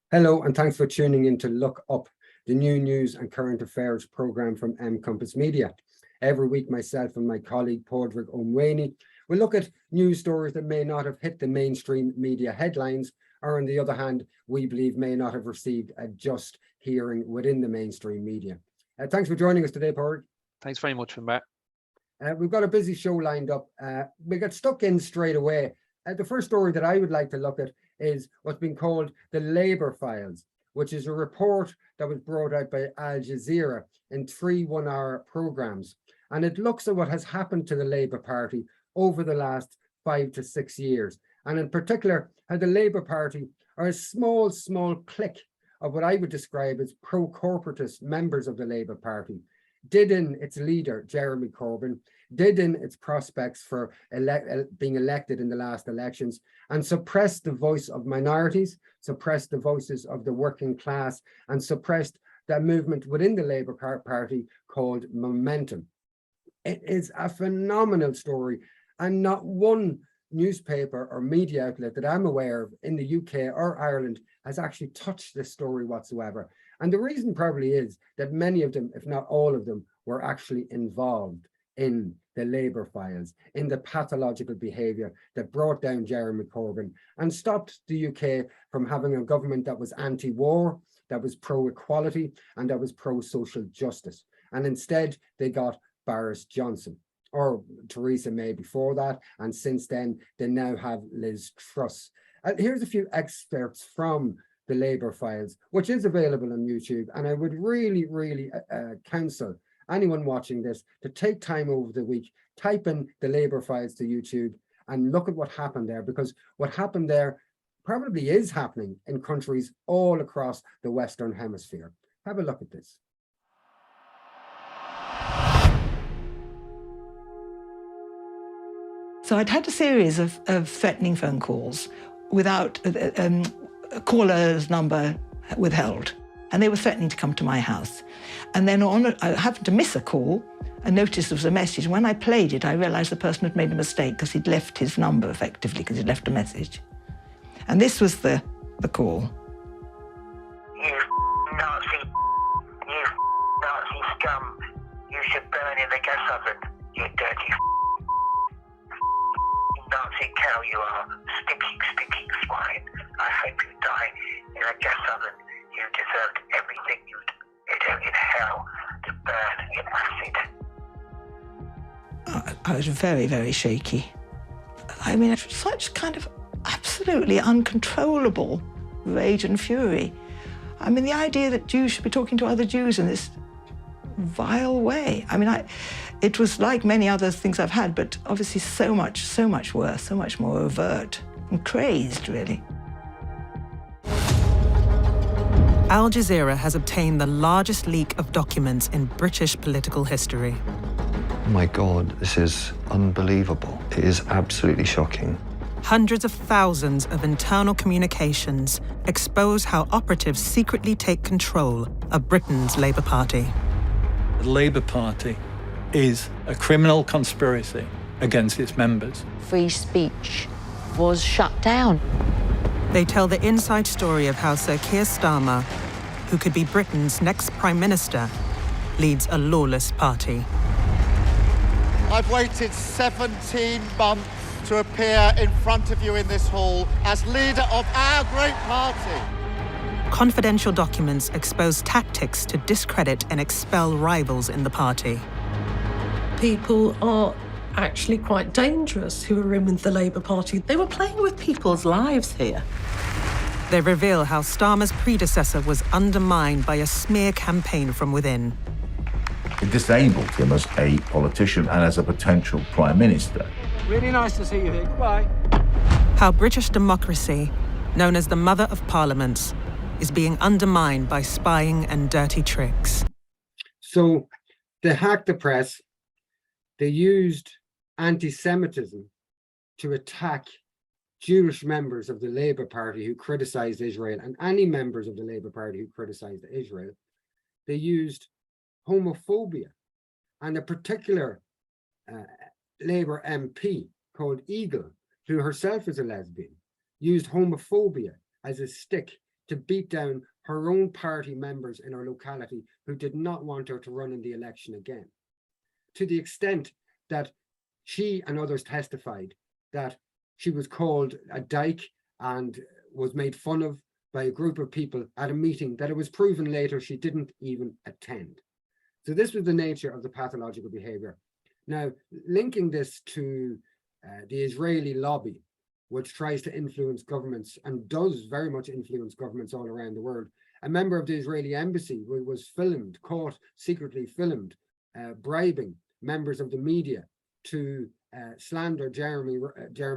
Hello, and thanks for tuning in to Look Up, the new news and current affairs programme from 𝗵𝗶 Media. Every week, myself and my colleague, Padraig O'Mweny, will look at news stories that may not have hit the mainstream media headlines, or on the other hand, we believe may not have received a just hearing within the mainstream media. Thanks for joining us today, Padraig. Thanks very much, Matt. We've got a busy show lined up. We got stuck in straight away. The first story that I would like to look at is what's been called the Labour Files, which is a report that was brought out by Al Jazeera in 3 one-hour programmes. And it looks at what has happened to the Labour Party over the last 5 to 6 years. And in particular, how the Labour Party are a small clique of what I would describe as pro-corporatist members of the Labour Party, did in its leader, Jeremy Corbyn, did in its prospects for being elected in the last elections, and suppressed the voice of minorities, suppressed the voices of the working class, and suppressed that movement within the Labour Party called Momentum. It is a phenomenal story, and not one newspaper or media outlet that I'm aware of in the UK or Ireland has actually touched this story whatsoever. And the reason probably is that many of them, if not all of them, were actually involved in the Labour Files, in the pathological behaviour that brought down Jeremy Corbyn and stopped the UK from having a government that was anti-war, that was pro-equality, and that was pro-social justice. And instead, they got Boris Johnson, or Theresa May before that, and since then, they now have Liz Truss. Here's a few excerpts from the Labour Files, which is available on YouTube, and I would really counsel anyone watching this to take time over the week, type in the Labour Files to YouTube and look at what happened there, because what happened there probably is happening in countries all across the Western Hemisphere. Have a look at this. So I'd had a series of threatening phone calls without a caller's number withheld. And they were threatening to come to my house. And then I happened to miss a call and noticed there was a message. When I played it, I realised the person had made a mistake because he'd left his number effectively, because he'd left a message. And this was the call. You Nazi scum. You should burn in the gas oven, you dirty Nazi cow you are. Stinking swine. I hope you die in a gas oven. You deserved everything you did in hell, to burn in acid. I was very shaky. I mean, such kind of absolutely uncontrollable rage and fury. I mean, the idea that Jews should be talking to other Jews in this vile way. I mean, it was like many other things I've had, but obviously so much worse, so much more overt and crazed, really. Al Jazeera has obtained the largest leak of documents in British political history. Oh my God, this is unbelievable. It is absolutely shocking. Hundreds of thousands of internal communications expose how operatives secretly take control of Britain's Labour Party. The Labour Party is a criminal conspiracy against its members. Free speech was shut down. They tell the inside story of how Sir Keir Starmer, who could be Britain's next Prime Minister, leads a lawless party. I've waited 17 months to appear in front of you in this hall as leader of our great party. Confidential documents expose tactics to discredit and expel rivals in the party. People are actually quite dangerous who are in with the Labour Party. They were playing with people's lives here. They reveal how Starmer's predecessor was undermined by a smear campaign from within. It disabled him as a politician and as a potential Prime Minister. Really nice to see you here. Goodbye. How British democracy, known as the mother of parliaments, is being undermined by spying and dirty tricks. So they hacked the press. They used anti-Semitism to attack Jewish members of the Labour Party who criticised Israel, and any members of the Labour Party who criticised Israel. They used homophobia, and a particular Labour MP called Eagle, who herself is a lesbian, used homophobia as a stick to beat down her own party members in her locality who did not want her to run in the election again, to the extent that she and others testified that she was called a dyke and was made fun of by a group of people at a meeting that it was proven later she didn't even attend. So this was the nature of the pathological behavior. Now, linking this to the Israeli lobby, which tries to influence governments and does very much influence governments all around the world. A member of the Israeli embassy was filmed, caught secretly filmed, bribing members of the media to slander Jeremy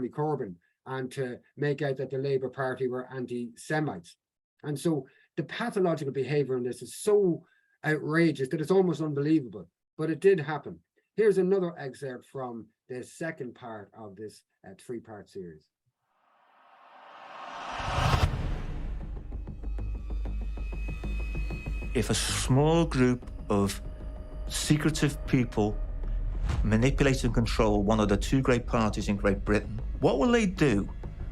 Corbyn and to make out that the Labour Party were anti-Semites. And so the pathological behavior in this is so outrageous that it's almost unbelievable, but it did happen. Here's another excerpt from the second part of this three-part series. If a small group of secretive people manipulate and control one of the two great parties in Great Britain, what will they do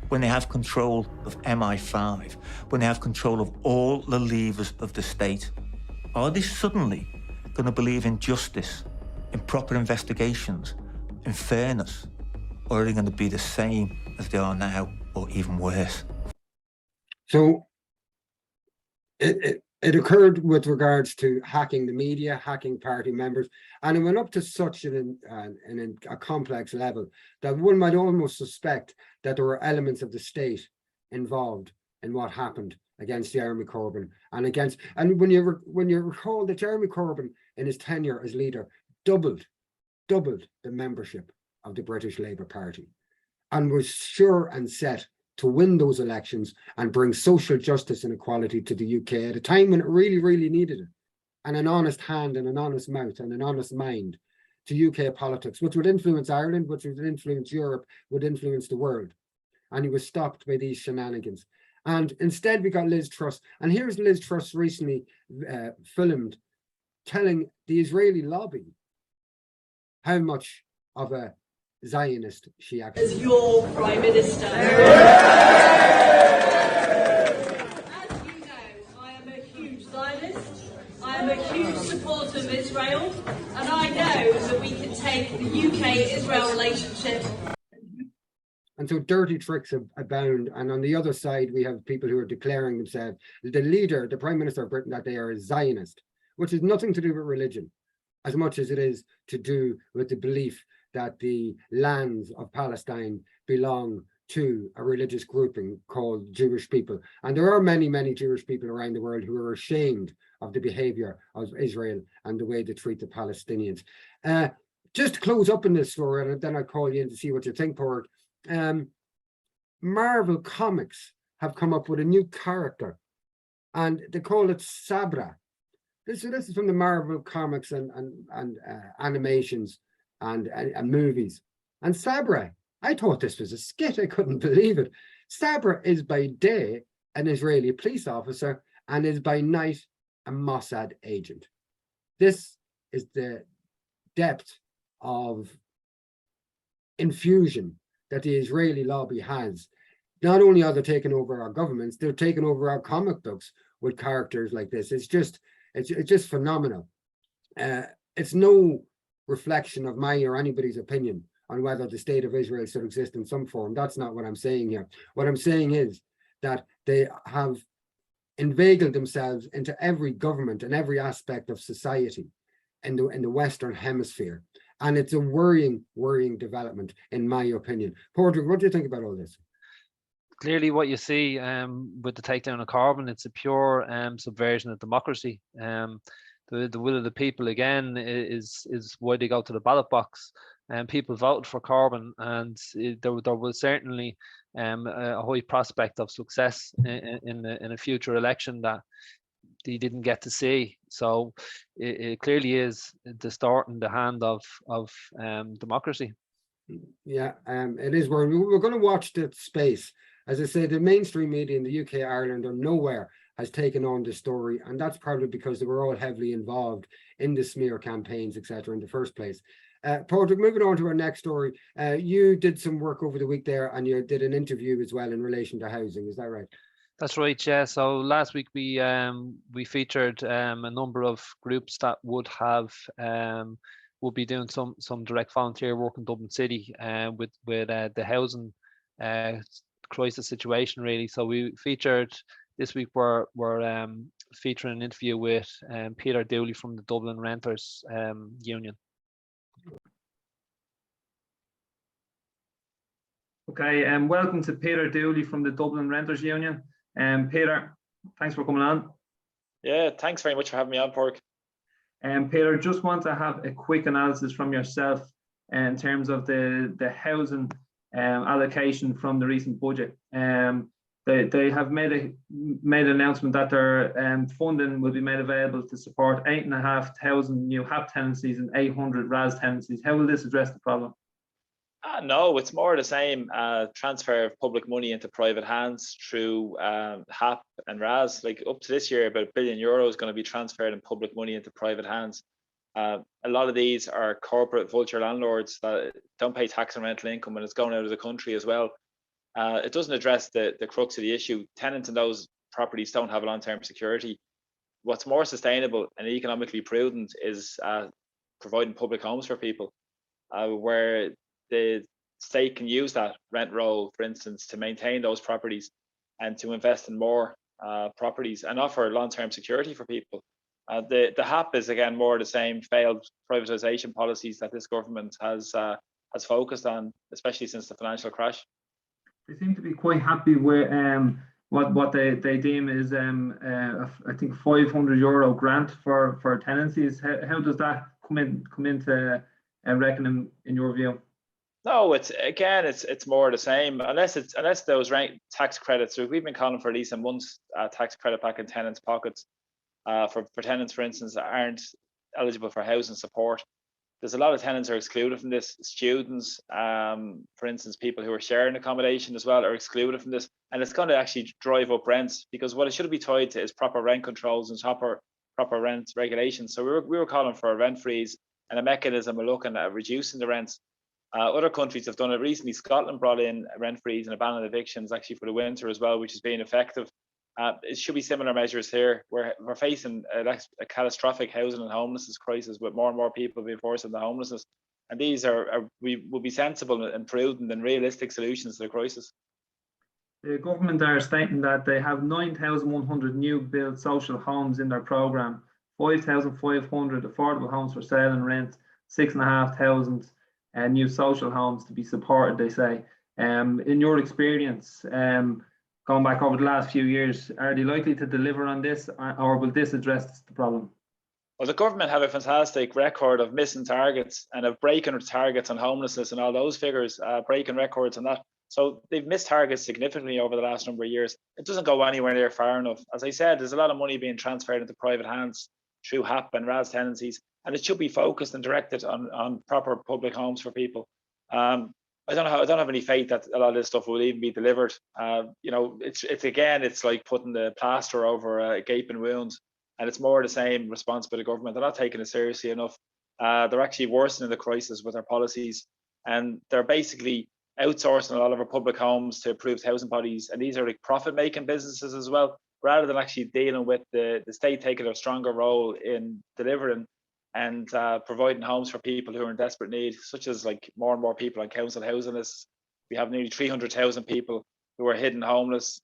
when they have control of MI5, when they have control of all the levers of the state? Are they suddenly going to believe in justice, in proper investigations, in fairness, or are they going to be the same as they are now, or even worse? So it occurred with regards to hacking the media, hacking party members, and it went up to such a complex level that one might almost suspect that there were elements of the state involved in what happened against Jeremy Corbyn and when you recall that Jeremy Corbyn in his tenure as leader doubled the membership of the British Labour Party and was sure and set to win those elections and bring social justice and equality to the UK at a time when it really, really needed it. And an honest hand and an honest mouth and an honest mind to UK politics, which would influence Ireland, which would influence Europe, would influence the world. And he was stopped by these shenanigans. And instead we got Liz Truss. And here's Liz Truss recently filmed telling the Israeli lobby how much of a Zionist she actually as your Prime Minister. As you know, I am a huge Zionist, I am a huge supporter of Israel, and I know that we can take the UK-Israel relationship. And so dirty tricks abound, and on the other side we have people who are declaring themselves, the Prime Minister of Britain, that they are a Zionist, which has nothing to do with religion as much as it is to do with the belief that the lands of Palestine belong to a religious grouping called Jewish people. And there are many, many Jewish people around the world who are ashamed of the behavior of Israel and the way they treat the Palestinians. Just to close up in this story, and then I'll call you in to see what you think, Padraig. Marvel Comics have come up with a new character, and they call it Sabra. This is from the Marvel Comics and animations and movies. And Sabra, I thought this was a skit. I couldn't believe it. Sabra is by day an Israeli police officer and is by night a Mossad agent. This is the depth of infusion that the Israeli lobby has. Not only are they taking over our governments, they're taking over our comic books with characters like this. It's just phenomenal. It's no reflection of my or anybody's opinion on whether the state of Israel should exist in some form. That's not what I'm saying here. What I'm saying is that they have inveigled themselves into every government and every aspect of society in the Western Hemisphere. And it's a worrying development, in my opinion. Padraig, what do you think about all this? Clearly what you see with the takedown of Corbyn, it's a pure subversion of democracy. The will of the people again is why they go to the ballot box, and people voted for Corbyn, and there was certainly a high prospect of success in a future election that they didn't get to see. So it clearly is distorting the hand of democracy. Yeah, it is. We're going to watch the space. As I say, the mainstream media in the UK, Ireland, or nowhere has taken on this story, and that's probably because they were all heavily involved in the smear campaigns, etc., in the first place. Padraig, moving on to our next story, you did some work over the week there, and you did an interview as well in relation to housing. Is that right? That's right, yeah. So last week we featured a number of groups that would be doing some direct volunteer work in Dublin City with the housing crisis situation really. So we featured this week we're featuring an interview with Peter Dooley from the Dublin Renters Union. Okay, and welcome to Peter Dooley from the Dublin Renters Union. Peter, thanks for coming on. Yeah, thanks very much for having me on, Pork. Peter, just want to have a quick analysis from yourself in terms of the housing allocation from the recent budget. They have made an announcement that their funding will be made available to support 8,500 new HAP tenancies and 800 RAS tenancies. How will this address the problem? No, it's more the same transfer of public money into private hands through HAP and RAS. Like up to this year, about €1 billion is going to be transferred in public money into private hands. A lot of these are corporate vulture landlords that don't pay tax on rental income, and it's going out of the country as well. It doesn't address the crux of the issue. Tenants in those properties don't have long-term security. What's more sustainable and economically prudent is providing public homes for people, where the state can use that rent roll, for instance, to maintain those properties and to invest in more properties and offer long-term security for people. The HAP is again more the same failed privatisation policies that this government has focused on, especially since the financial crash. They seem to be quite happy with what they deem is I think €500 grant for tenancies. How does that come into reckoning in your view? No, it's more the same unless those tax credits. We've been calling for at least a month's tax credit back in tenants' pockets for tenants, for instance, that aren't eligible for housing support. There's a lot of tenants who are excluded from this. Students, for instance, people who are sharing accommodation as well are excluded from this, and it's going to actually drive up rents, because what it should be tied to is proper rent controls and proper rent regulations. So we were calling for a rent freeze and a mechanism of looking at reducing the rents. Other countries have done it recently. Scotland brought in a rent freeze and a ban on evictions actually for the winter as well, which has been effective. It should be similar measures here. We're facing a catastrophic housing and homelessness crisis, with more and more people being forced into homelessness. And these will be sensible and prudent and realistic solutions to the crisis. The government are stating that they have 9,100 new built social homes in their programme, 5,500 affordable homes for sale and rent, 6,500 new social homes to be supported, they say. In your experience, going back over the last few years, are they likely to deliver on this, or will this address the problem? Well, the government have a fantastic record of missing targets and of breaking targets on homelessness and all those figures, breaking records on that. So they've missed targets significantly over the last number of years. It doesn't go anywhere near far enough. As I said, there's a lot of money being transferred into private hands through HAP and RAS tenancies, and it should be focused and directed on proper public homes for people. I don't have any faith that a lot of this stuff will even be delivered. It's like putting the plaster over a gaping wound, and it's more the same response by the government. They're not taking it seriously enough. They're actually worsening the crisis with their policies, and they're basically outsourcing a lot of our public homes to approved housing bodies, and these are like profit-making businesses as well, rather than actually dealing with the state taking a stronger role in delivering and providing homes for people who are in desperate need, such as like more and more people on council housing lists. We have nearly 300,000 people who are hidden homeless.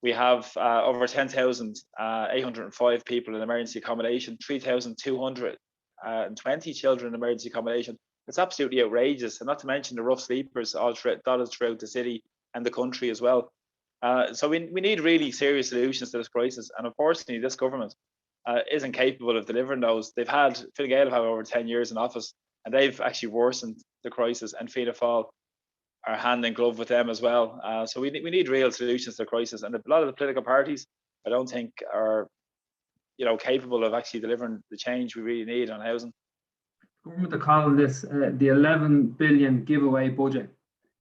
We have over 10,805 people in emergency accommodation, 3,220 children in emergency accommodation. It's absolutely outrageous, and not to mention the rough sleepers all dotted throughout the city and the country as well. So we need really serious solutions to this crisis, and unfortunately this government isn't capable of delivering those. Fine Gael have had over 10 years in office, and they've actually worsened the crisis, and Fianna Fáil are hand in glove with them as well. So we need real solutions to the crisis, and a lot of the political parties I don't think are capable of actually delivering the change we really need on housing. Government are calling this the 11 billion giveaway budget.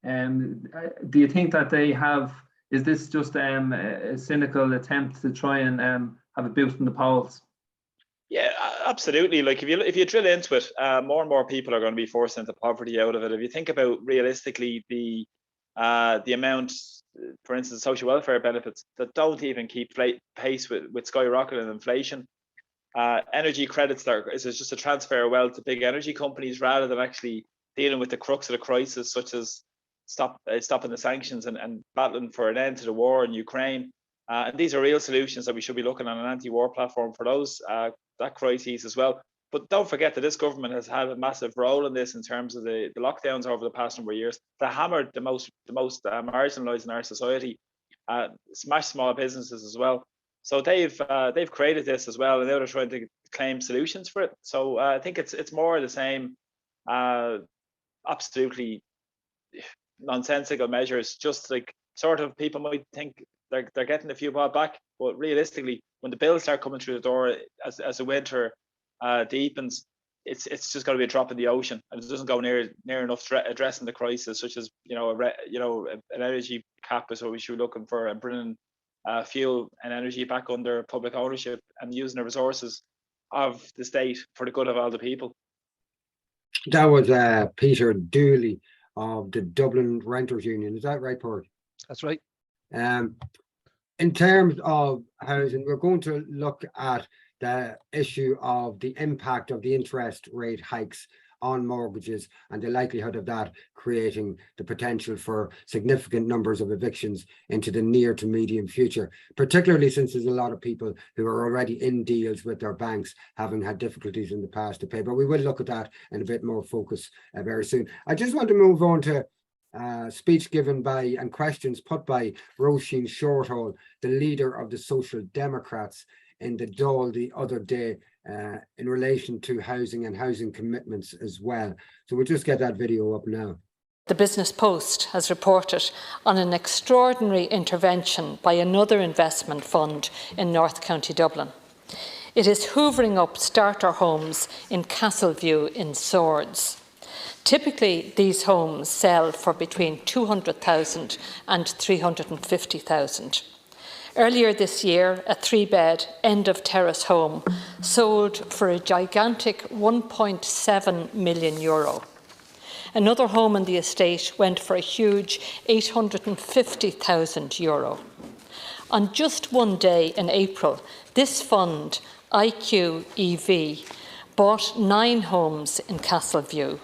Do you think that is this just a cynical attempt to try and have a boost in the polls? Yeah, absolutely. Like if you drill into it, more and more people are going to be forced into poverty out of it. If you think about realistically the the amount, for instance, social welfare benefits that don't even keep pace with skyrocketing inflation. Energy credits is just a transfer of wealth to big energy companies rather than actually dealing with the crux of the crisis, such as stopping the sanctions and battling for an end to the war in Ukraine. And these are real solutions that we should be looking at an anti-war platform for those that crises as well. But don't forget that this government has had a massive role in this in terms of the lockdowns over the past number of years that hammered the most marginalised in our society, smashed small businesses as well. So they've created this as well, and now they're trying to claim solutions for it. So I think it's more of the same, absolutely nonsensical measures. Just like sort of people might think they're getting a few bob back, but realistically, when the bills start coming through the door as the winter deepens, it's just going to be a drop in the ocean, and it doesn't go near enough addressing the crisis, such as an energy cap is what we should be looking for, and bringing fuel and energy back under public ownership and using the resources of the state for the good of all the people. That was Peter Dooley of the Dublin Renters Union. Is that right, Paul? That's right. In terms of housing, we're going to look at the issue of the impact of the interest rate hikes on mortgages and the likelihood of that creating the potential for significant numbers of evictions into the near to medium future, particularly since there's a lot of people who are already in deals with their banks, having had difficulties in the past to pay. But we will look at that in a bit more focus very soon. I just want to move on to speech given by and questions put by Roisin Shortall, the leader of the Social Democrats, in the Dáil the other day in relation to housing and housing commitments as well. So we'll just get that video up now. The Business Post has reported on an extraordinary intervention by another investment fund in North County Dublin. It is hoovering up starter homes in Castleview in Swords. Typically, these homes sell for between 200,000 and 350,000. Earlier this year, a 3-bed end-of-terrace home sold for a gigantic €1.7 million. Another home in the estate went for a huge €850,000. On just one day in April, this fund, 𝗨𝗃, bought 9 homes in Castleview.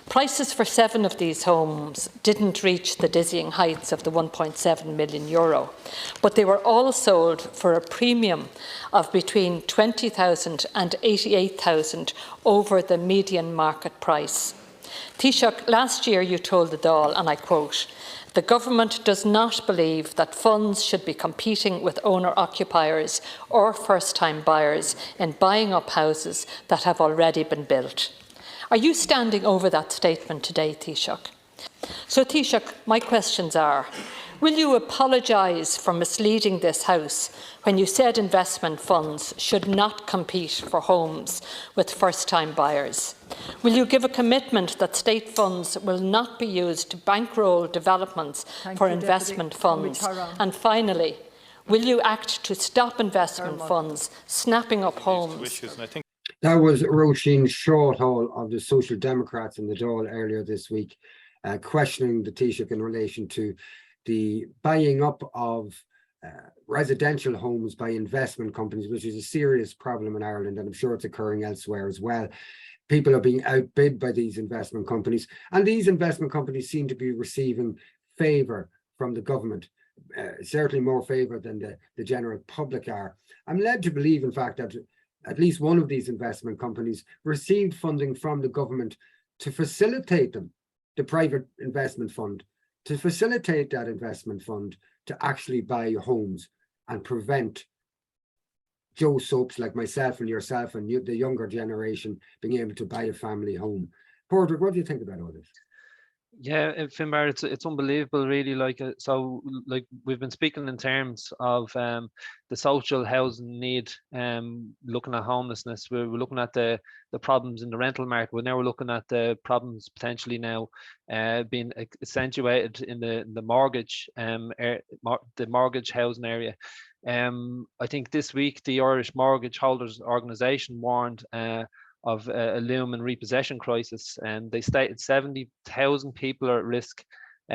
Prices for 7 of these homes didn't reach the dizzying heights of the €1.7 million, but they were all sold for a premium of between 20,000 and 88,000 over the median market price. Taoiseach, last year you told the Dáil, and I quote, "The government does not believe that funds should be competing with owner-occupiers or first-time buyers in buying up houses that have already been built." Are you standing over that statement today, Taoiseach? So, Taoiseach, my questions are, will you apologise for misleading this House when you said investment funds should not compete for homes with first-time buyers? Will you give a commitment that state funds will not be used to bankroll developments for investment funds? And finally, will you act to stop investment funds snapping up homes? That was Roisin Shortall of the Social Democrats in the Dáil earlier this week, questioning the Taoiseach in relation to the buying up of residential homes by investment companies, which is a serious problem in Ireland, and I'm sure it's occurring elsewhere as well. People are being outbid by these investment companies, and these investment companies seem to be receiving favour from the government, certainly more favour than the general public are. I'm led to believe, in fact, that at least one of these investment companies received funding from the government to facilitate them, the private investment fund, to facilitate that investment fund to actually buy homes and prevent Joe Soaps like myself and yourself and the younger generation being able to buy a family home. Porter, what do you think about all this? Yeah, Finbar, it's unbelievable, really. Like we've been speaking in terms of the social housing need, looking at homelessness. We're looking at the problems in the rental market. We're looking at the problems potentially now being accentuated in the mortgage, the mortgage housing area. I think this week the Irish Mortgage Holders Organisation warned of a looming repossession crisis, and they stated 70,000 people are at risk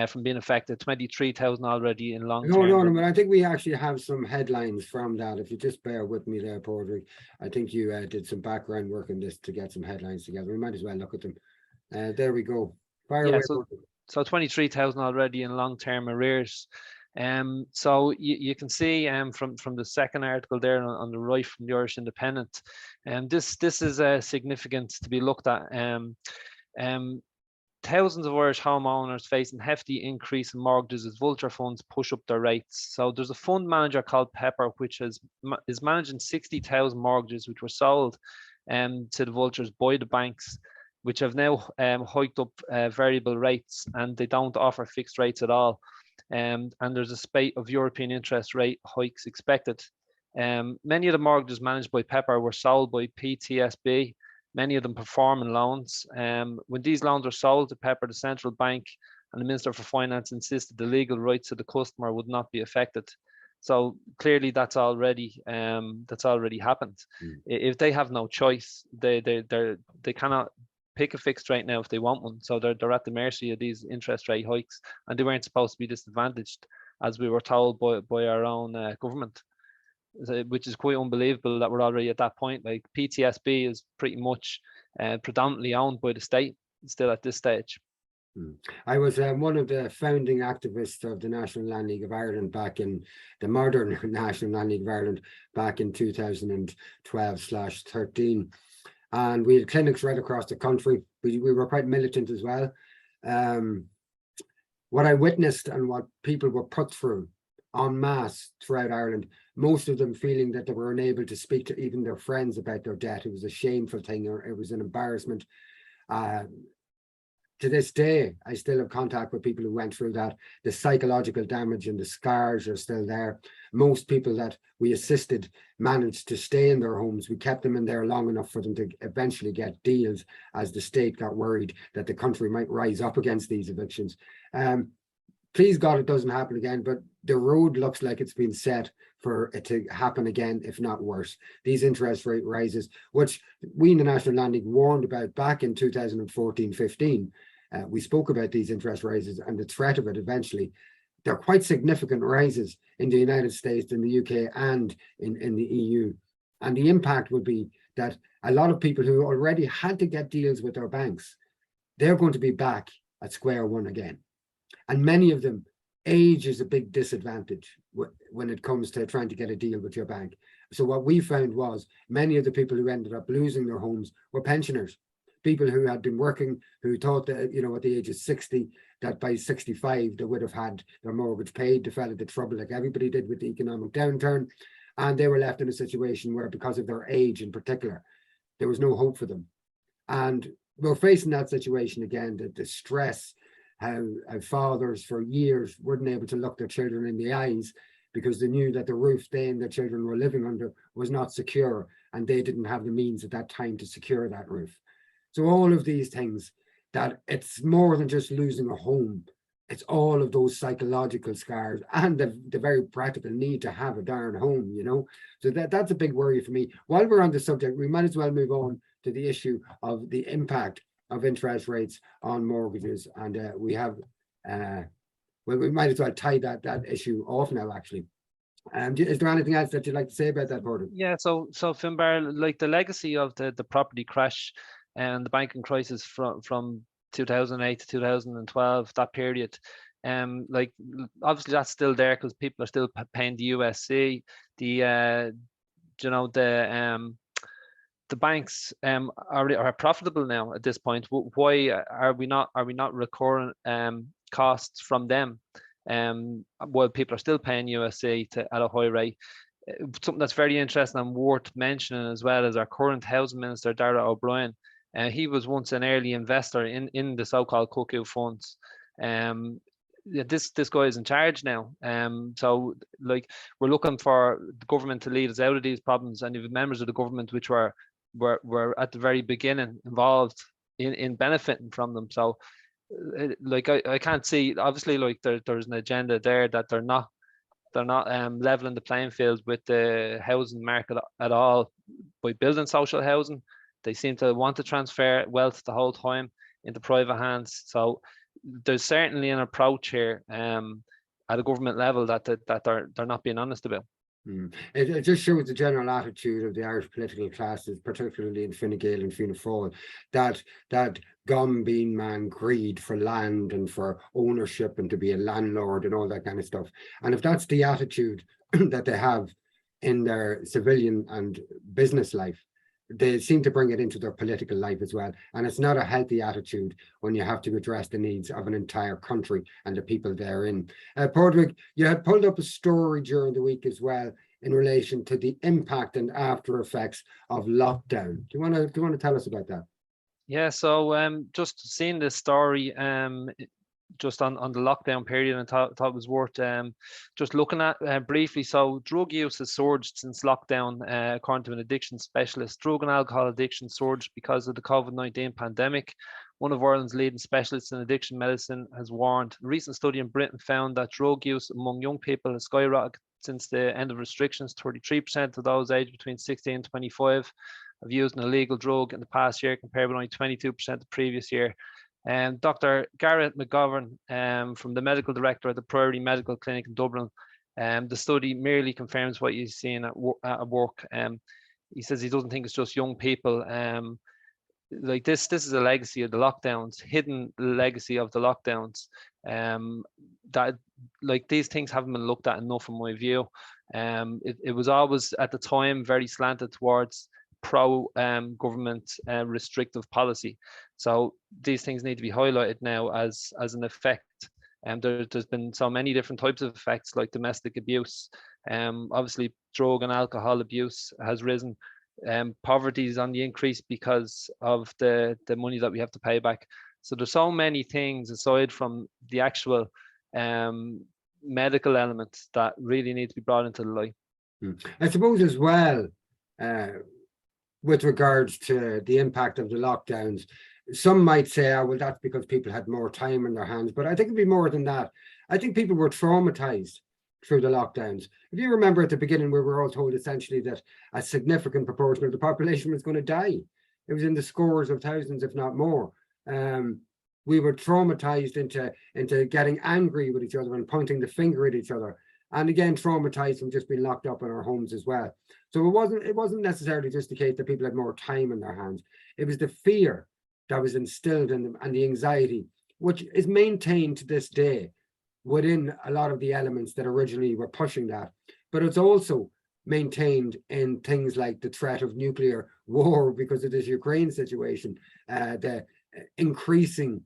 from being affected. 23,000 already in long No, term. but I think we actually have some headlines from that. If you just bear with me there, Padraig. I think you did some background work on this to get some headlines together. We might as well look at them. There we go. Fire away. So 23,000 already in long-term arrears. So you can see from the second article there on the right from the Irish Independent, this is significant to be looked at. Thousands of Irish homeowners facing hefty increase in mortgages as vulture funds push up their rates. So there's a fund manager called 𝗶𝗴, which is managing 60,000 mortgages which were sold to the vultures by the banks, which have now hiked up variable rates, and they don't offer fixed rates at all. And there's a spate of European interest rate hikes expected. Many of the mortgages managed by 𝗶𝗴 were sold by PTSB, many of them performing loans. When these loans were sold to 𝗶𝗴, the central bank and the Minister for Finance insisted the legal rights of the customer would not be affected. So clearly that's already happened. If they have no choice, they cannot pick a fixed rate now if they want one. So they're at the mercy of these interest rate hikes, and they weren't supposed to be disadvantaged, as we were told by our own government, which is quite unbelievable that we're already at that point. Like PTSB is pretty much predominantly owned by the state still at this stage. I was one of the founding activists of the National Land League of Ireland back in the modern National Land League of Ireland back in 2012/13. And we had clinics right across the country. We were quite militant as well. What I witnessed and what people were put through en masse throughout Ireland, most of them feeling that they were unable to speak to even their friends about their debt. It was a shameful thing, or it was an embarrassment. To this day, I still have contact with people who went through that. The psychological damage and the scars are still there. Most people that we assisted managed to stay in their homes. We kept them in there long enough for them to eventually get deals, as the state got worried that the country might rise up against these evictions. Please God, it doesn't happen again, but the road looks like it's been set for it to happen again, if not worse. These interest rate rises, which we in the National Land League warned about back in 2014-15. We spoke about these interest rises and the threat of it eventually. They're quite significant rises in the United States, in the UK, and in the EU. And the impact would be that a lot of people who already had to get deals with their banks, they're going to be back at square one again. And many of them, age is a big disadvantage when it comes to trying to get a deal with your bank. So what we found was many of the people who ended up losing their homes were pensioners. People who had been working, who thought that, you know, at the age of 60, that by 65, they would have had their mortgage paid. They fell into trouble like everybody did with the economic downturn. And they were left in a situation where, because of their age in particular, there was no hope for them. And we're facing that situation again, the stress, how fathers for years weren't able to look their children in the eyes because they knew that the roof they and their children were living under was not secure, and they didn't have the means at that time to secure that roof. So all of these things, that it's more than just losing a home, it's all of those psychological scars and the very practical need to have a darn home, you know. So that's a big worry for me. While we're on the subject, we might as well move on to the issue of the impact of interest rates on mortgages. And we have, well, we might as well tie that issue off now, actually. Is there anything else that you'd like to say about that, Padraig? Yeah, so Finbar, like the legacy of the property crash and the banking crisis from 2008 to 2012, that period, like obviously that's still there because people are still paying the USC. The banks are profitable now at this point. Why are we not recurring costs from them while people are still paying USC at a high rate? Something that's very interesting and worth mentioning as well is our current housing minister, Darragh O'Brien. He was once an early investor in the so-called cuckoo funds. This guy is in charge now. So like we're looking for the government to lead us out of these problems, and even members of the government which were at the very beginning involved in benefiting from them. So like I can't see, obviously, like there's an agenda there that they're not leveling the playing field with the housing market at all by building social housing. They seem to want to transfer wealth the whole time into private hands. So there's certainly an approach here at a government level that they're not being honest about. It just shows the general attitude of the Irish political classes, particularly in Fine Gael and Fianna Fáil, that gum-bean man greed for land and for ownership and to be a landlord and all that kind of stuff. And if that's the attitude that they have in their civilian and business life, they seem to bring it into their political life as well. And it's not a healthy attitude when you have to address the needs of an entire country and the people therein. Padraig, you had pulled up a story during the week as well in relation to the impact and after effects of lockdown. Do you want to tell us about that? Yeah, so just seeing this story just on the lockdown period, and thought it was worth just looking at briefly. So drug use has surged since lockdown, according to an addiction specialist. Drug and alcohol addiction surged because of the COVID-19 pandemic. One of Ireland's leading specialists in addiction medicine has warned. A recent study in Britain found that drug use among young people has skyrocketed since the end of restrictions. 33% of those aged between 16 and 25 have used an illegal drug in the past year, compared with only 22% the previous year. Dr. Gareth McGovern, from the medical director at the Priory Medical Clinic in Dublin, the study merely confirms what he's seeing at work. He says he doesn't think it's just young people. Like this is a legacy of the lockdowns, hidden legacy of the lockdowns. That like these things haven't been looked at enough, in my view. It was always at the time very slanted towards pro-government restrictive policy. So these things need to be highlighted now as an effect. There's been so many different types of effects, like domestic abuse. Obviously, drug and alcohol abuse has risen. Poverty is on the increase because of the money that we have to pay back. So there's so many things aside from the actual medical element that really need to be brought into the light. I suppose as well, with regards to the impact of the lockdowns, some might say, oh, well, that's because people had more time in their hands. But I think it'd be more than that. I think people were traumatized through the lockdowns. If you remember at the beginning, we were all told essentially that a significant proportion of the population was going to die. It was in the scores of thousands, if not more. We were traumatized into getting angry with each other and pointing the finger at each other. And again, traumatized from just being locked up in our homes as well. So it wasn't necessarily just the case that people had more time in their hands. It was the fear that was instilled in them and the anxiety, which is maintained to this day within a lot of the elements that originally were pushing that. But it's also maintained in things like the threat of nuclear war because of this Ukraine situation, the increasing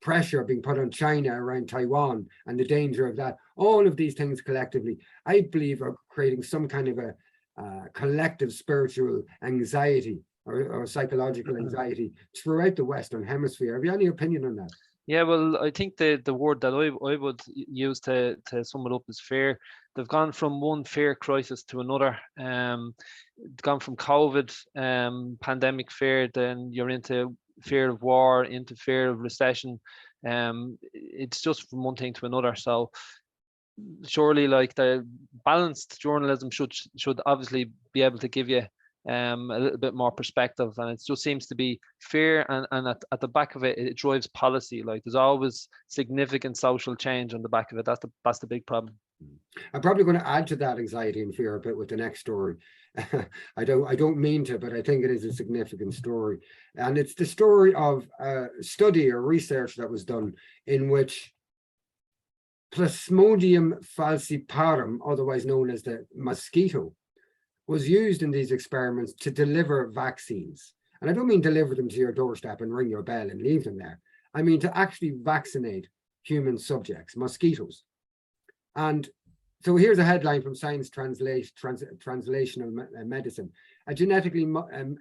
pressure being put on China around Taiwan and the danger of that. All of these things collectively, I believe, are creating some kind of a collective spiritual anxiety or psychological anxiety throughout the Western Hemisphere. Have you any opinion on that? Yeah, well, I think the word that I would use to sum it up is fear. They've gone from one fear crisis to another. Gone from COVID, pandemic fear, then you're into fear of war, into fear of recession. It's just from one thing to another. So surely, like, the balanced journalism should obviously be able to give you a little bit more perspective, and it just seems to be fear, and at the back of it, it drives policy. Like, there's always significant social change on the back of it. That's the big problem. I'm probably going to add to that anxiety and fear a bit with the next story. I don't mean to, but I think it is a significant story, and it's the story of a study or research that was done in which Plasmodium falciparum, otherwise known as the mosquito, was used in these experiments to deliver vaccines. And I don't mean deliver them to your doorstep and ring your bell and leave them there. I mean to actually vaccinate human subjects, mosquitoes. And so here's a headline from Science Translational Medicine. A genetically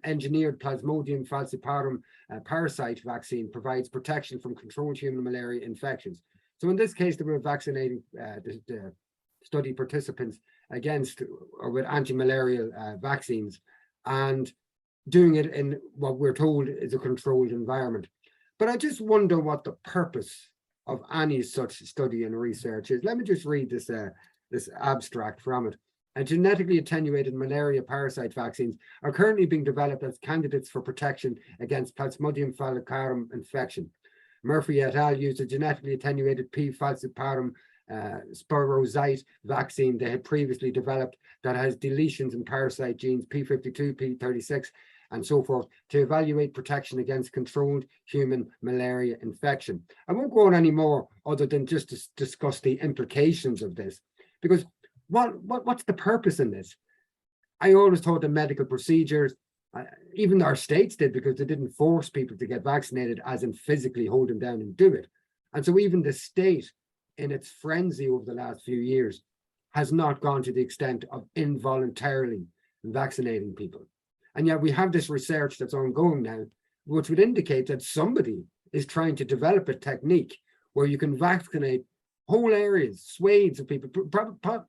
engineered Plasmodium falciparum parasite vaccine provides protection from controlled human malaria infections. So in this case, they were vaccinating the study participants against or with anti-malarial vaccines, and doing it in what we're told is a controlled environment. But I just wonder what the purpose of any such study and research is. Let me just read this abstract from it. And genetically attenuated malaria parasite vaccines are currently being developed as candidates for protection against Plasmodium falciparum infection. Murphy et al. Used a genetically attenuated 𝗵𝗃 vaccine they had previously developed that has deletions in parasite genes P52, P36, and so forth, to evaluate protection against controlled human malaria infection. I won't go on any more other than just to discuss the implications of this, because what's the purpose in this? I always thought the medical procedures, even our states did, because they didn't force people to get vaccinated, as in physically hold them down and do it. And so even the state, in its frenzy over the last few years, has not gone to the extent of involuntarily vaccinating people. And yet we have this research that's ongoing now, which would indicate that somebody is trying to develop a technique where you can vaccinate whole areas, swathes of people,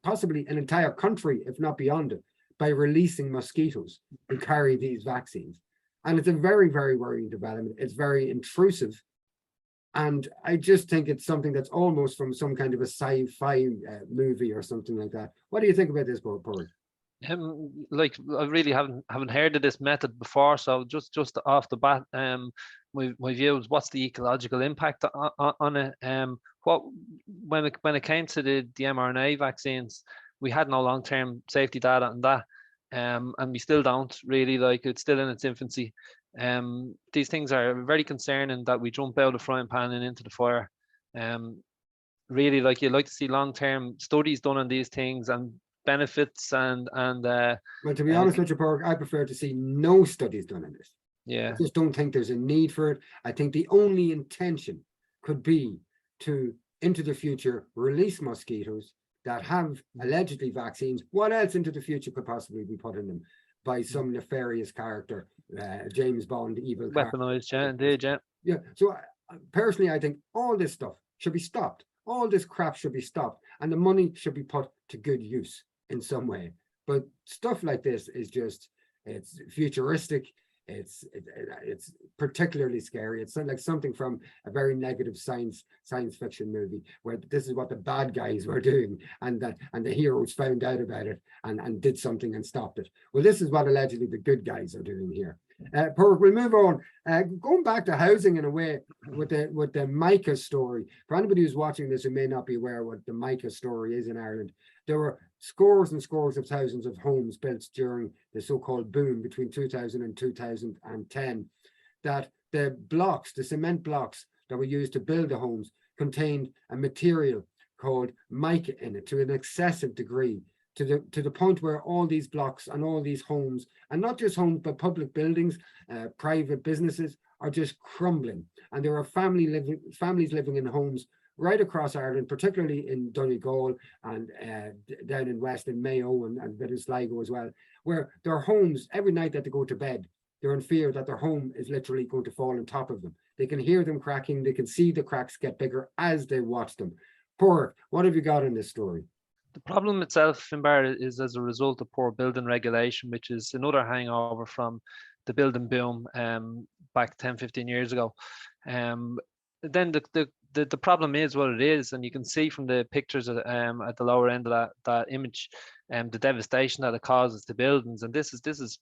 possibly an entire country, if not beyond it, by releasing mosquitoes who carry these vaccines. And it's a very, very worrying development. It's very intrusive. And I just think it's something that's almost from some kind of a sci-fi movie or something like that. What do you think about this, Paul? Like, I really haven't heard of this method before, so just off the bat, my view is, what's the ecological impact on it? When it came to the mRNA vaccines, we had no long-term safety data on that, and we still don't really. Like, it's still in its infancy. These things are very concerning, that we jump out of the frying pan and into the fire. Really, like, you'd like to see long-term studies done on these things and benefits and well, to be honest with you, Paul, I prefer to see no studies done on this. Yeah, I just don't think there's a need for it. I think the only intention could be to, into the future, release mosquitoes that have allegedly vaccines. What else into the future could possibly be put in them by some nefarious character, James Bond, evil weaponized, yeah, indeed, yeah. Yeah, so personally, I think all this stuff should be stopped. All this crap should be stopped, and the money should be put to good use in some way. But stuff like this is just, it's futuristic. It's particularly scary. It's like something from a very negative science fiction movie, where this is what the bad guys were doing, and the heroes found out about it and did something and stopped it. Well, this is what allegedly the good guys are doing here. We'll move on. Going back to housing in a way with the 𝗵𝗃 story. For anybody who's watching this who may not be aware what the 𝗵𝗃 story is in Ireland, there were scores and scores of thousands of homes built during the so-called boom between 2000 and 2010. That the blocks, the cement blocks that were used to build the homes, contained a material called 𝗵𝗃 in it to an excessive degree, to the point where all these blocks and all these homes, and not just homes but public buildings, private businesses, are just crumbling. And there are families living in homes right across Ireland, particularly in Donegal and down in West in Mayo and a bit in Sligo as well, where their homes, every night that they go to bed, they're in fear that their home is literally going to fall on top of them. They can hear them cracking, they can see the cracks get bigger as they watch them. Paul, what have you got in this story? The problem itself, Finbar, is as a result of poor building regulation, which is another hangover from the building boom back 10-15 years ago. Then the problem is what it is, and you can see from the pictures at the lower end of that image, the devastation that it causes to buildings. And this is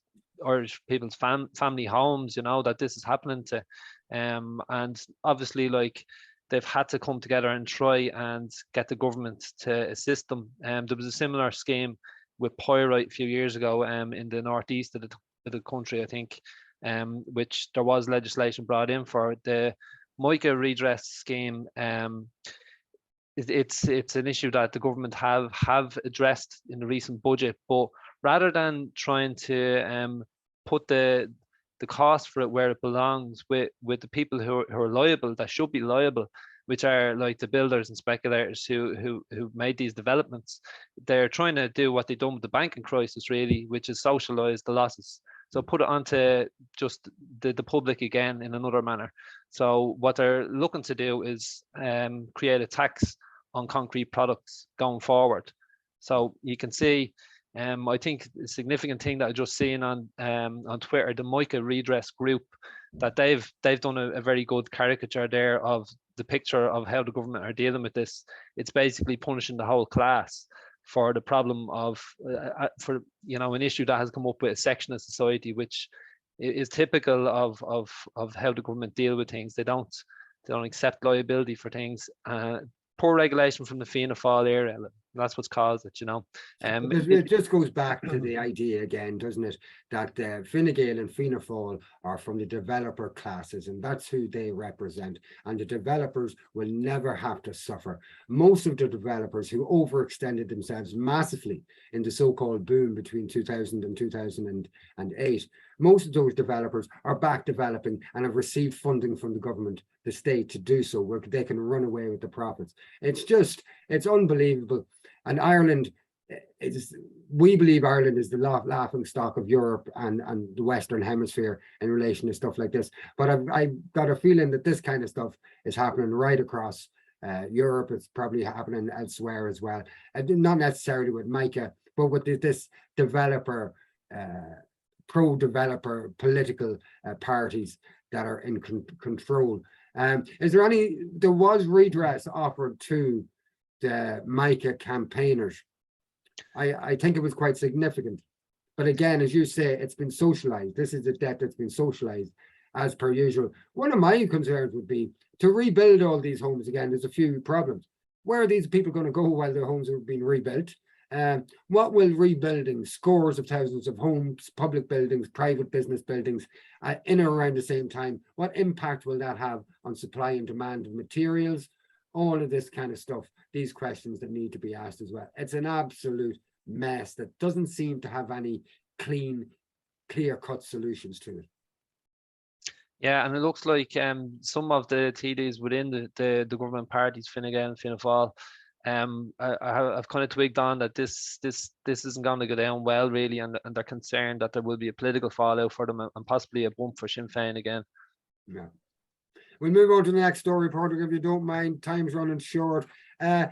Irish people's family homes, you know, that this is happening to, and obviously, like, they've had to come together and try and get the government to assist them. There was a similar scheme with pyrite a few years ago in the northeast of the country, I think, which there was legislation brought in for. The MICA redress scheme, it's an issue that the government have addressed in the recent budget, but rather than trying to put the cost for it where it belongs with the people who are liable, that should be liable, which are like the builders and speculators who made these developments, they're trying to do what they've done with the banking crisis, really, which is socialize the losses. So put it onto just the public again in another manner. So what they're looking to do is create a tax on concrete products going forward. So you can see, I think a significant thing that I just seen on Twitter, the MICA redress group, that they've done a very good caricature there of the picture of how the government are dealing with this. It's basically punishing the whole class for the problem of for, you know, an issue that has come up with a section of society, which is typical of how the government deal with things. They don't They don't accept liability for things. Poor regulation from the Fianna Fáil era. That's what's caused it, you know. It just goes back to the idea again, doesn't it, that Fine Gael and Fianna Fáil are from the developer classes, and that's who they represent. And the developers will never have to suffer. Most of the developers who overextended themselves massively in the so-called boom between 2000 and 2008, most of those developers are back developing and have received funding from the government, the state, to do so, where they can run away with the profits. It's unbelievable. And Ireland, we believe Ireland is the laughing stock of Europe and the Western Hemisphere in relation to stuff like this. But I've got a feeling that this kind of stuff is happening right across Europe. It's probably happening elsewhere as well. Not necessarily with Mica, but with this developer, pro-developer political parties that are in control. There was redress offered to the Mica campaigners. I think it was quite significant. But again, as you say, it's been socialized. This is a debt that's been socialized as per usual. One of my concerns would be to rebuild all these homes again. There's a few problems. Where are these people going to go while their homes are being rebuilt? What will rebuilding scores of thousands of homes, public buildings, private business buildings in or around the same time, what impact will that have on supply and demand of materials? All of this kind of stuff, these questions that need to be asked as well. It's an absolute mess that doesn't seem to have any clear-cut solutions to it. Yeah, and it looks like some of the TDs within the government parties, Fine Gael and Fianna Fáil, I've kind of twigged on that this isn't going to go down well, really, and they're concerned that there will be a political fallout for them and possibly a bump for Sinn Féin again. Yeah. We'll move on to the next story, Patrick, if you don't mind. Time's running short. I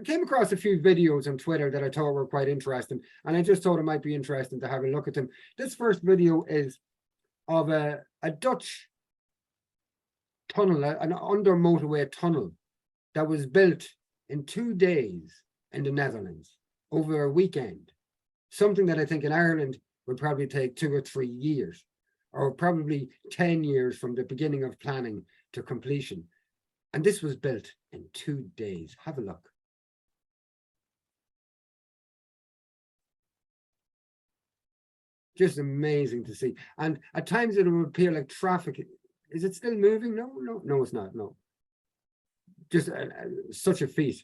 came across a few videos on Twitter that I thought were quite interesting, and I just thought it might be interesting to have a look at them. This first video is of a Dutch tunnel, an under motorway tunnel that was built in 2 days in the Netherlands over a weekend. Something that I think in Ireland would probably take 2 or 3 years, or probably 10 years from the beginning of planning to completion. And this was built in 2 days. Have a look. Just amazing to see. And at times it would appear like traffic. Is it still moving? No, it's not. No. Just such a feat.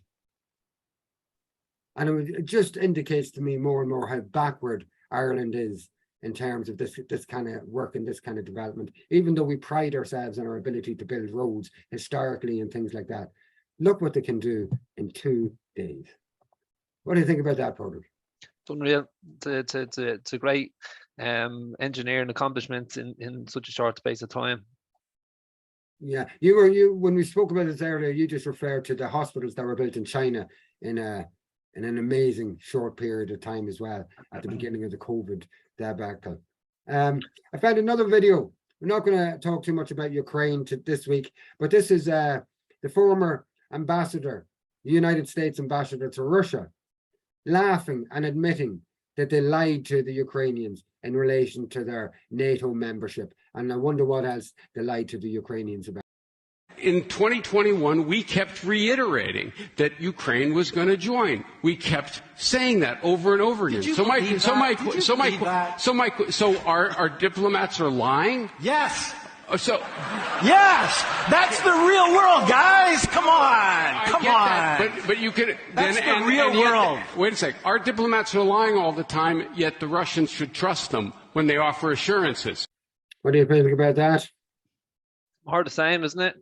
And it just indicates to me more and more how backward Ireland is in terms of this kind of work and this kind of development, even though we pride ourselves on our ability to build roads historically and things like that. Look what they can do in 2 days. What do you think about that, Patrick? It's unreal. It's a great engineering accomplishment in such a short space of time. Yeah, when we spoke about this earlier, you just referred to the hospitals that were built in China in an amazing short period of time as well at the beginning of the COVID debacle. I found another video. We're not going to talk too much about Ukraine this week, but this is the former ambassador, the United States ambassador to Russia, laughing and admitting that they lied to the Ukrainians in relation to their NATO membership. And I wonder what else they lied to the Ukrainians about. In 2021, we kept reiterating that Ukraine was going to join. We kept saying that over and over again. So our diplomats are lying? Yes. Yes, that's the real world, guys. Come on. But you could. That's the real world. Wait a sec. Our diplomats are lying all the time, yet the Russians should trust them when they offer assurances. What do you think about that? Hard to say, isn't it?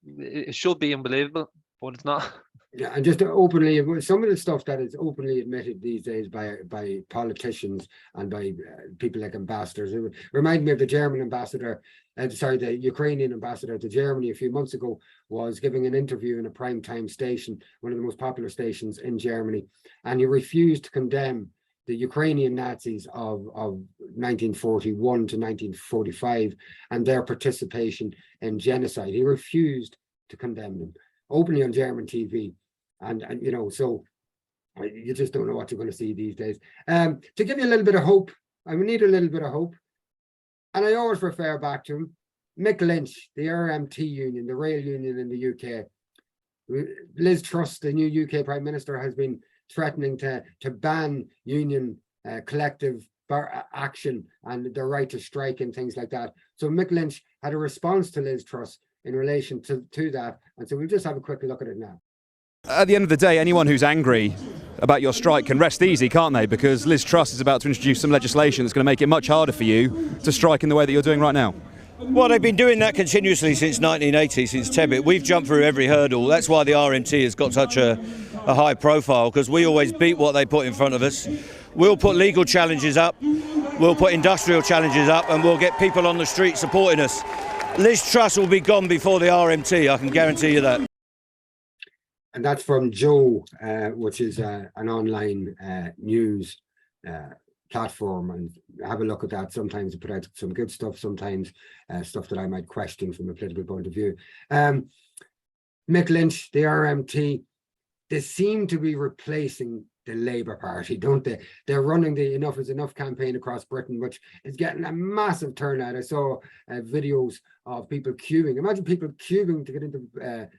It should be unbelievable, but it's not. Yeah, and just openly, some of the stuff that is openly admitted these days by politicians and by people like ambassadors. It reminded me of the German ambassador, the Ukrainian ambassador to Germany a few months ago was giving an interview in a primetime station, one of the most popular stations in Germany, and he refused to condemn the Ukrainian Nazis of 1941 to 1945 and their participation in genocide. He refused to condemn them openly on German TV. And you know, so you just don't know what you're going to see these days. To give you a little bit of hope, I need a little bit of hope. And I always refer back to him. Mick Lynch, the RMT union, the rail union in the UK. Liz Truss, the new UK Prime Minister, has been threatening to ban union collective action and the right to strike and things like that. So Mick Lynch had a response to Liz Truss in relation to that. And so we'll just have a quick look at it now. At the end of the day, anyone who's angry about your strike can rest easy, can't they? Because Liz Truss is about to introduce some legislation that's going to make it much harder for you to strike in the way that you're doing right now. Well, they've been doing that continuously since 1980, since 𝗃𝗵. We've jumped through every hurdle. That's why the RMT has got such a high profile, because we always beat what they put in front of us. We'll put legal challenges up, we'll put industrial challenges up, and we'll get people on the street supporting us. Liz Truss will be gone before the RMT, I can guarantee you that. And that's from Joe, which is an online news platform, and have a look at that. Sometimes they put out some good stuff, sometimes stuff that I might question from a political point of view. Mick Lynch, the RMT, they seem to be replacing the Labour Party, don't they? They're running the Enough is Enough campaign across Britain, which is getting a massive turnout. I saw videos of people queuing. Imagine people queuing to get into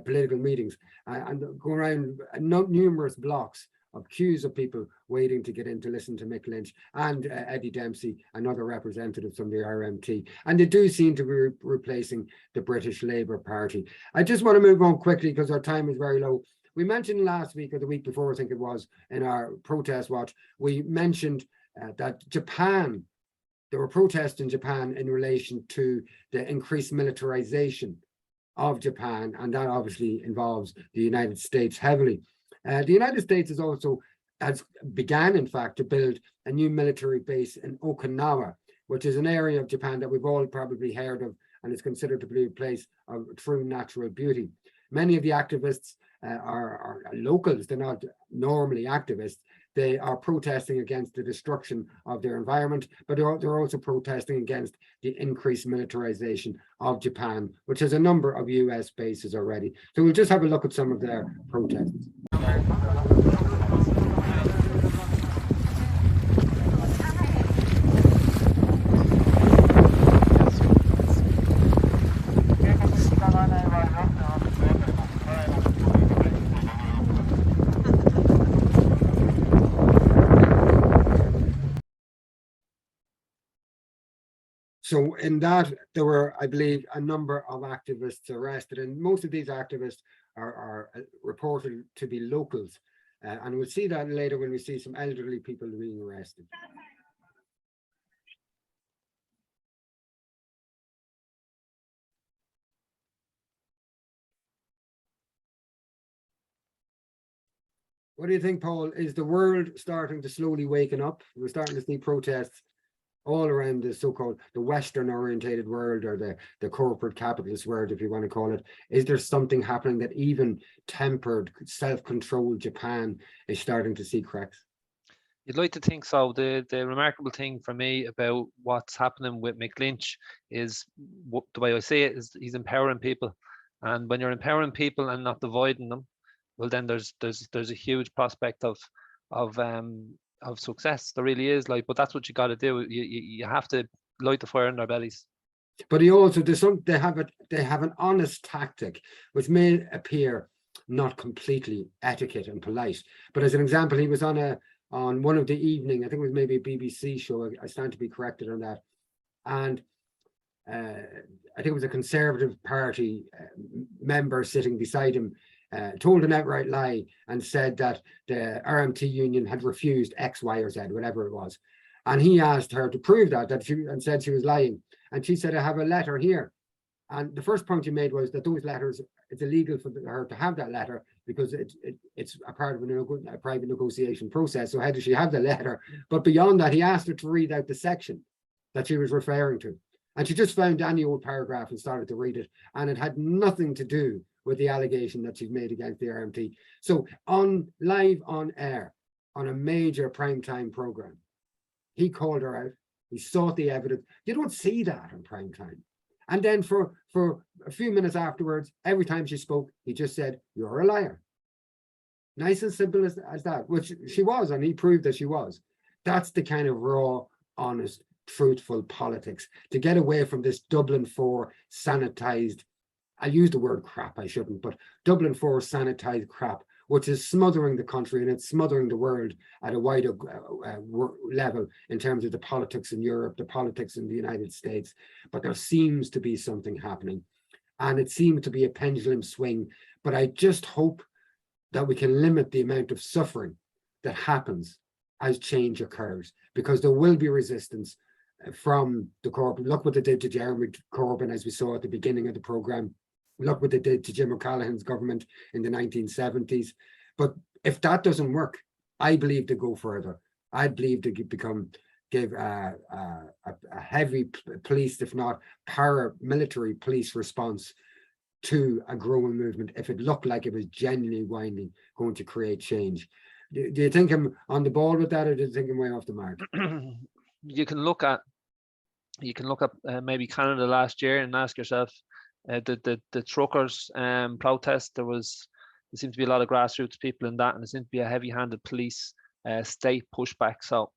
political meetings and go around numerous blocks of queues of people waiting to get in to listen to Mick Lynch and Eddie Dempsey and other representatives from the RMT. And they do seem to be replacing the British Labour Party. I just want to move on quickly because our time is very low. We mentioned last week or the week before, I think it was, in our protest watch, we mentioned that Japan, there were protests in Japan in relation to the increased militarization of Japan, and that obviously involves the United States heavily. The United States began, in fact, to build a new military base in Okinawa, which is an area of Japan that we've all probably heard of, and is considered to be a place of true natural beauty. Many of the activists are locals. They're not normally activists. They are protesting against the destruction of their environment, but they're also protesting against the increased militarization of Japan, which has a number of US bases already. So we'll just have a look at some of their protests. So in that, there were, I believe, a number of activists arrested, and most of these activists are reported to be locals. And we'll see that later when we see some elderly people being arrested. What do you think, Paul? Is the world starting to slowly waken up? We're starting to see protests all around the so-called the Western orientated world, or the corporate capitalist world, if you want to call it. Is there something happening that even tempered, self-controlled Japan is starting to see cracks? You'd like to think so. The remarkable thing for me about what's happening with Mick Lynch is, the way I see it, is he's empowering people. And when you're empowering people and not dividing them, well, then there's a huge prospect of success. There really is, but that's what you got to do. You have to light the fire in their bellies. But he also, they have an honest tactic, which may appear not completely etiquette and polite. But as an example, he was on one of the evening, I think it was maybe a BBC show. I stand to be corrected on that. And I think it was a Conservative Party member sitting beside him, told an outright lie and said that the RMT union had refused X, Y, or Z, whatever it was. And he asked her to prove and said she was lying. And she said, I have a letter here. And the first point he made was that those letters, it's illegal for her to have that letter because it's a part of a private negotiation process. So how does she have the letter? But beyond that, he asked her to read out the section that she was referring to. And she just found any old paragraph and started to read it. And it had nothing to do with the allegation that she's made against the RMT. So live on air, on a major primetime program, he called her out. He sought the evidence. You don't see that on primetime. And then for a few minutes afterwards, every time she spoke, he just said, you're a liar. Nice and simple as that, which she was, and he proved that she was. That's the kind of raw, honest truthful politics, to get away from this Dublin 4 sanitized, I use the word crap, I shouldn't, but Dublin 4 sanitized crap, which is smothering the country and it's smothering the world at a wider level in terms of the politics in Europe, the politics in the United States. But there seems to be something happening, and it seems to be a pendulum swing. But I just hope that we can limit the amount of suffering that happens as change occurs, because there will be resistance from the Corbyn. Look what they did to Jeremy Corbyn, as we saw at the beginning of the programme. Look what they did to Jim O'Callaghan's government in the 1970s. But if that doesn't work, I believe to go further. I believe to give a heavy police, if not paramilitary police response to a growing movement, if it looked like it was genuinely going to create change. Do you think I'm on the ball with that, or do you think I'm way off the mark? You can look at maybe Canada last year and ask yourself, the truckers protest, there seemed to be a lot of grassroots people in that, and there seemed to be a heavy-handed police state pushback. So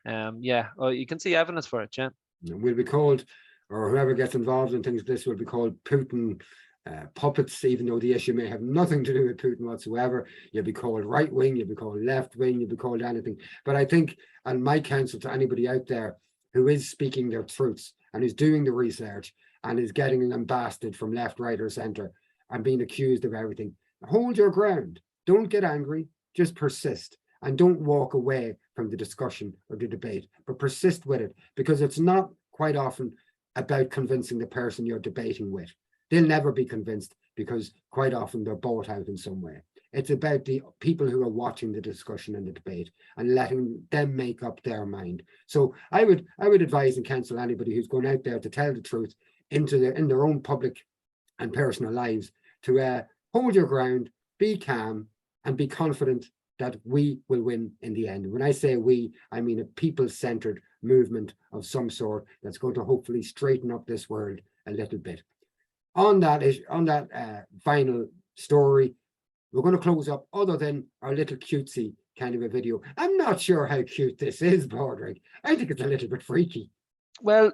yeah, you can see evidence for it. Yeah, we'll be called, or whoever gets involved in things like this will be called Putin puppets, even though the issue may have nothing to do with Putin whatsoever. You'll be called right wing, you'll be called left wing, you'll be called anything. But I think, and my counsel to anybody out there who is speaking their truths and is doing the research and is getting lambasted from left, right, or centre and being accused of everything, hold your ground. Don't get angry, just persist, and don't walk away from the discussion or the debate, but persist with it, because it's not quite often about convincing the person you're debating with. They'll never be convinced, because quite often they're bought out in some way. It's about the people who are watching the discussion and the debate and letting them make up their mind. So I would advise and counsel anybody who's going out there to tell the truth in their own public and personal lives to hold your ground, be calm, and be confident that we will win in the end. When I say we, I mean a people-centered movement of some sort that's going to hopefully straighten up this world a little bit. On that final story, we're going to close up, other than our little cutesy kind of a video. I'm not sure how cute this is, Padraig. I think it's a little bit freaky. Well,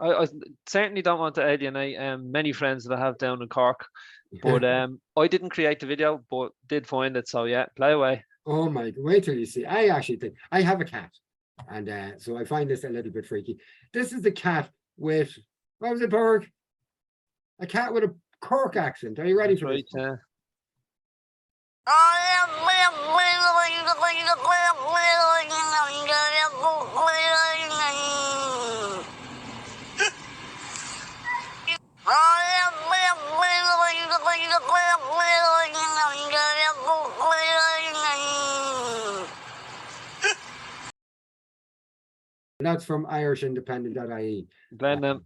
I certainly don't want to alienate many friends that I have down in Cork, but I didn't create the video, but did find it. So yeah, play away. Oh my, wait till you see. I actually think, I have a cat, and so I find this a little bit freaky. This is the cat with, what was it, Berg? A cat with a Cork accent. Are you ready for this? Right, That's from IrishIndependent.ie. Then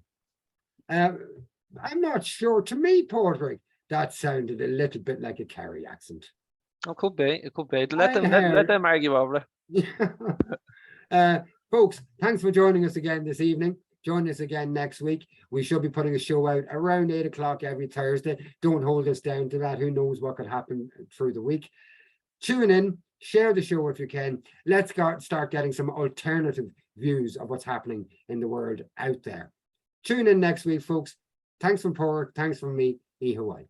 I'm not sure. To me, Padraig, that sounded a little bit like a Kerry accent. It could be. It could be. Let them argue over it. Folks, thanks for joining us again this evening. Join us again next week. We should be putting a show out around 8 o'clock every Thursday. Don't hold us down to that. Who knows what could happen through the week. Tune in, share the show if you can. Let's start getting some alternative views of what's happening in the world out there. Tune in next week, folks. Thanks from Padraig. Thanks from me, 𝗍𝗫.